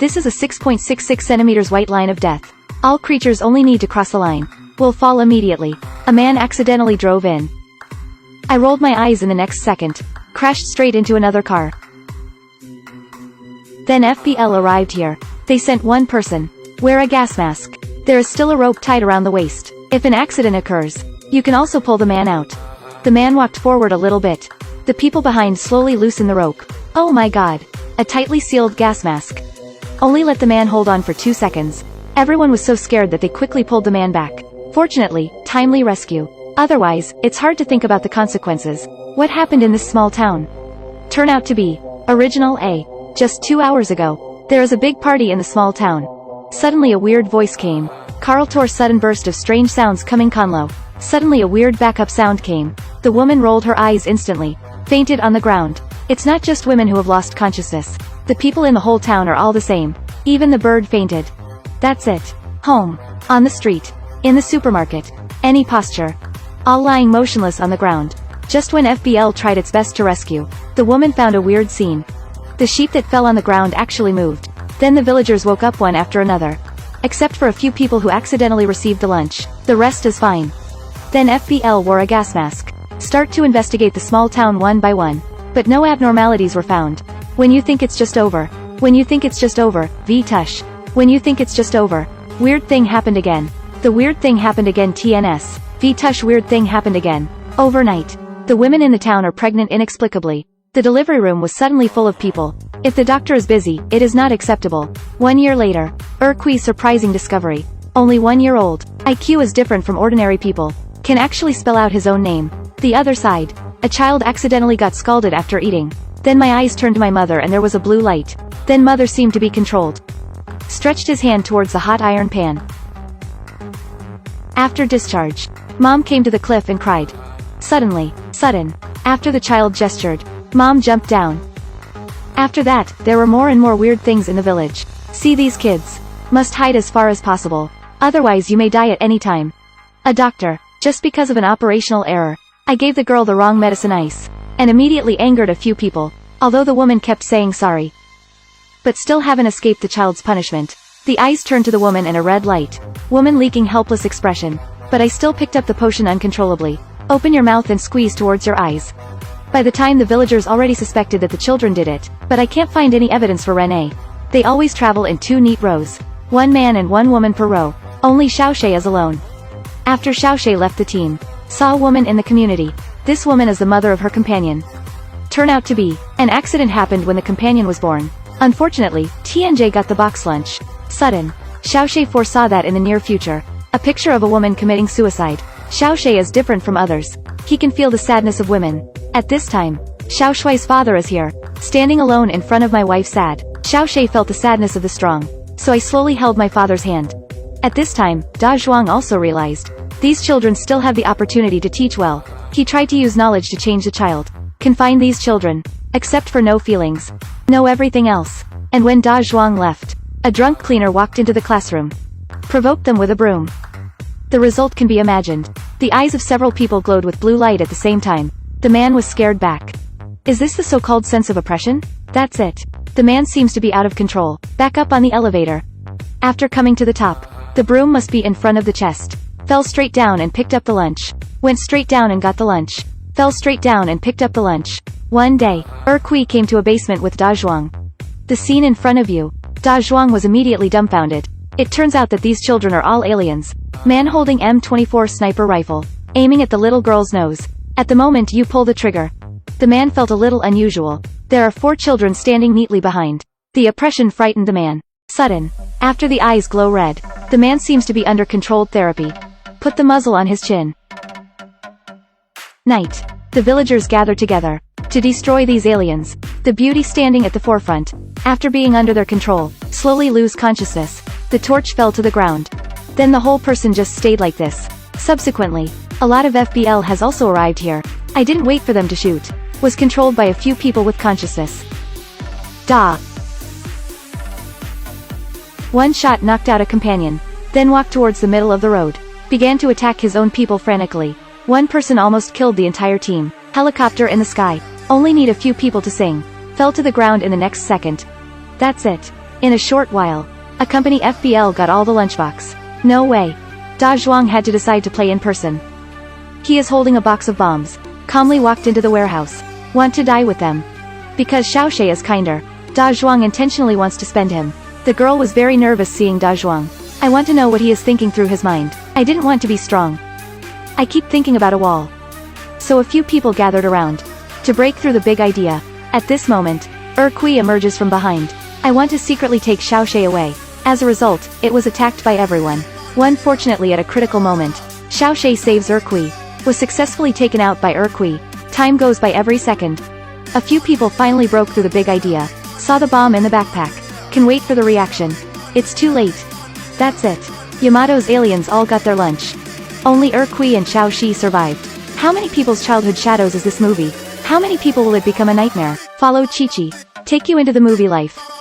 This is a 6.66 centimeters white line of death. All creatures only need to cross the line. Will fall immediately. A man accidentally drove in. I rolled my eyes in the next second. Crashed straight into another car. Then FBL arrived here. They sent one person. Wear a gas mask. There is still a rope tied around the waist. If an accident occurs, you can also pull the man out. The man walked forward a little bit. The people behind slowly loosened the rope. Oh my god. A tightly sealed gas mask. Only let the man hold on for 2 seconds. Everyone was so scared that they quickly pulled the man back. Fortunately, timely rescue. Otherwise, it's hard to think about the consequences. What happened in this small town? Turn out to be Original A. Just 2 hours ago, there is a big party in the small town. Suddenly a weird voice came. Carl tore sudden burst of strange sounds coming Conlo. Suddenly a weird backup sound came. The woman rolled her eyes instantly. Fainted on the ground. It's not just women who have lost consciousness. The people in the whole town are all the same. Even the bird fainted. That's it. Home. On the street. In the supermarket. Any posture. All lying motionless on the ground. Just when FBL tried its best to rescue, the woman found a weird scene. The sheep that fell on the ground actually moved. Then the villagers woke up one after another. Except for a few people who accidentally received the lunch. The rest is fine. Then FBL wore a gas mask. Start to investigate the small town one by one. But no abnormalities were found. When you think it's just over. When you think it's just over, V-tush. When you think it's just over. Weird thing happened again. The weird thing happened again TNS. V-tush weird thing happened again. Overnight. The women in the town are pregnant inexplicably. The delivery room was suddenly full of people. If the doctor is busy, it is not acceptable. 1 year later. Urqui surprising discovery. Only 1 year old. IQ is different from ordinary people. Can actually spell out his own name. The other side. A child accidentally got scalded after eating. Then my eyes turned to my mother and there was a blue light. Then mother seemed to be controlled. Stretched his hand towards the hot iron pan. After discharge. Mom came to the cliff and cried. Suddenly. Sudden. After the child gestured. Mom jumped down. After that, there were more and more weird things in the village. See these kids. Must hide as far as possible. Otherwise you may die at any time. A doctor. Just because of an operational error. I gave the girl the wrong medicine ice. And immediately angered a few people. Although the woman kept saying sorry. But still haven't escaped the child's punishment. The eyes turned to the woman and a red light. Woman leaking helpless expression. But I still picked up the potion uncontrollably. Open your mouth and squeeze towards your eyes. By the time the villagers already suspected that the children did it. But I can't find any evidence for Rene. They always travel in 2 neat rows. 1 man and 1 woman per row. Only Xiaoshe is alone. After Xiaoshe left the team. Saw a woman in the community. This woman is the mother of her companion. Turn out to be. An accident happened when the companion was born. Unfortunately, TNJ got the box lunch. Sudden. Xiaoshe foresaw that in the near future. A picture of a woman committing suicide. Xiaoshe is different from others. He can feel the sadness of women. At this time, Xiaoshui's father is here. Standing alone in front of my wife sad. Xiaoshe felt the sadness of the strong. So I slowly held my father's hand. At this time, Da Zhuang also realized. These children still have the opportunity to teach well. He tried to use knowledge to change the child. Confine these children. Except for no feelings. Know everything else. And when Da Zhuang left, a drunk cleaner walked into the classroom. Provoked them with a broom. The result can be imagined. The eyes of several people glowed with blue light at the same time. The man was scared back. Is this the so-called sense of oppression? That's it. The man seems to be out of control. Back up on the elevator. After coming to the top, the broom must be in front of the chest. Fell straight down and picked up the lunch. Went straight down and got the lunch. Fell straight down and picked up the lunch. One day, Urqui came to a basement with Da Zhuang. The scene in front of you. Da Zhuang was immediately dumbfounded. It turns out that these children are all aliens. Man holding M24 sniper rifle. Aiming at the little girl's nose. At the moment you pull the trigger. The man felt a little unusual. There are 4 children standing neatly behind. The oppression frightened the man. Sudden. After the eyes glow red. The man seems to be under controlled therapy. Put the muzzle on his chin. Night. The villagers gather together. To destroy these aliens. The beauty standing at the forefront. After being under their control. Slowly lose consciousness. The torch fell to the ground. Then the whole person just stayed like this. Subsequently, a lot of FBL has also arrived here. I didn't wait for them to shoot. Was controlled by a few people with consciousness. Da. One shot knocked out a companion. Then walked towards the middle of the road. Began to attack his own people frantically. One person almost killed the entire team. Helicopter in the sky. Only need a few people to sing. Fell to the ground in the next second. That's it. In a short while, a company FBL got all the lunchbox. No way. Da Zhuang had to decide to play in person. He is holding a box of bombs, calmly walked into the warehouse. Want to die with them. Because Xiaoshe is kinder, Da Zhuang intentionally wants to spend him. The girl was very nervous seeing Da Zhuang. I want to know what he is thinking through his mind. I didn't want to be strong. I keep thinking about a wall. So a few people gathered around. To break through the big idea. At this moment, Kui emerges from behind. I want to secretly take Xiaoshe away. As a result, it was attacked by everyone. Unfortunately at a critical moment, Xiaoshe saves Kui. Was successfully taken out by Kui. Time goes by every second. A few people finally broke through the big idea. Saw the bomb in the backpack. Can wait for the reaction. It's too late. That's it. Yamato's aliens all got their lunch. Only Kui and Xiaoshi survived. How many people's childhood shadows is this movie? How many people will it become a nightmare? Follow Chi Chi. Take you into the movie life.